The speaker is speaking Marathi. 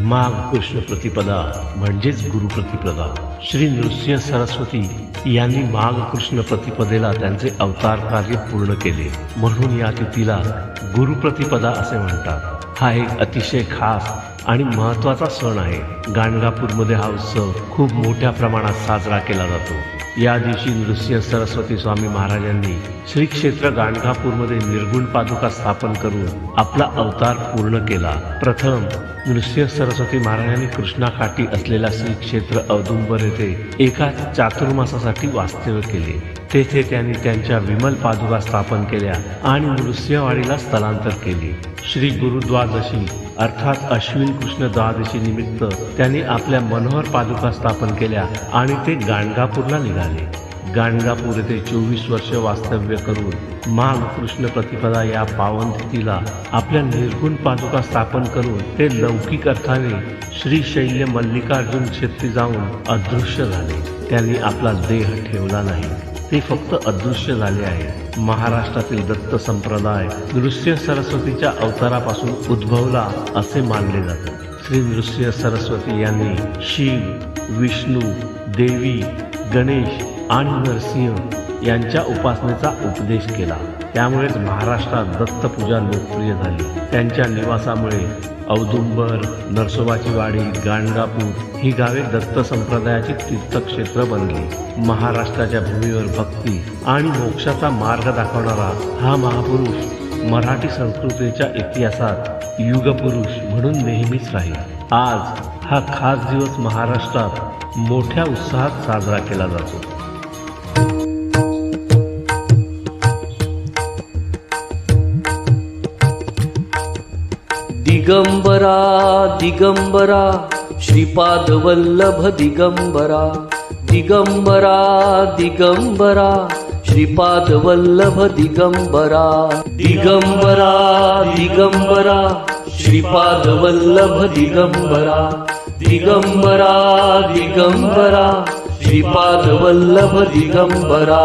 माघ कृष्ण प्रतिपदा म्हणजेच गुरुप्रतिपदा। श्री नृसिंह सरस्वती यांनी माघ कृष्ण प्रतिपदेला त्यांचे अवतार कार्य पूर्ण केले, म्हणून या तिथीला गुरुप्रतिपदा असे म्हणतात। हा एक अतिशय खास आणि महत्त्वाचा सण आहे। गाणगापूरमध्ये हा उत्सव खूप मोठ्या प्रमाणात साजरा केला जातो। या दिवशी नृसिंह सरस्वती स्वामी महाराजांनी श्री क्षेत्र गाणगापूरमध्ये निर्गुण पादुका स्थापन करून आपला अवतार पूर्ण केला। प्रथम नृसिंह सरस्वती महाराजांनी कृष्णाकाठी असलेल्या श्री क्षेत्र औदुंबर येथे एका चातुर्मासासाठी वास्तव्य केले। तेथे त्यांनी त्यांच्या विमल पादुका स्थापन केल्या आणि नृसिंहवाडीला स्थलांतर केले। श्री गुरुद्वादशी अर्थात अश्विन कृष्ण द्वादशी निमित्त त्यांनी आपल्या मनोहर पादुका स्थापन केल्या आणि ते गाणगापूरला निघाले। गाणगापूर येथे 24 वर्ष वास्तव्य करून माघ कृष्ण प्रतिपदा या पावन तिथीला आपल्या निर्गुण पादुका स्थापन करून ते लौकिक अर्थाने श्री शैल्य मल्लिकार्जुन क्षेत्री जाऊन अदृश्य झाले। त्यांनी आपला देह ठेवला नाही, ते फक्त अदृश्य झाले आहे। महाराष्ट्रातील दत्त संप्रदाय नृसिंह सरस्वतीच्या अवतारापासून उद्भवला असे मानले जाते। श्री नृसिंह सरस्वती यांनी शिव, विष्णू, देवी, गणेश आणि नरसिंह यांच्या उपासनेचा उपदेश केला। त्यामुळेच महाराष्ट्रात दत्तपूजा लोकप्रिय झाली। त्यांच्या निवासामुळे औदुंबर, नरसोबाची वाडी, गाणगापूर ही गावे दत्त संप्रदायाची तीर्थक्षेत्र बनली। महाराष्ट्राच्या भूमीवर भक्ती आणि मोक्षाचा मार्ग दाखवणारा हा महापुरुष मराठी संस्कृतीच्या इतिहासात युगपुरुष म्हणून नेहमीच राहील। आज हा खास दिवस महाराष्ट्रात मोठ्या उत्साहात साजरा केला जातो। दिगंबरा दिगंबरा श्रीपाद वल्लभ दिगंबरा, दिगंबरा दिगंबरा श्रीपाद वल्लभ दिगंबरा, दिगंबरा दिगंबरा श्रीपाद वल्लभ दिगंबरा, दिगंबरा दिगंबरा श्रीपाद वल्लभ दिगंबरा।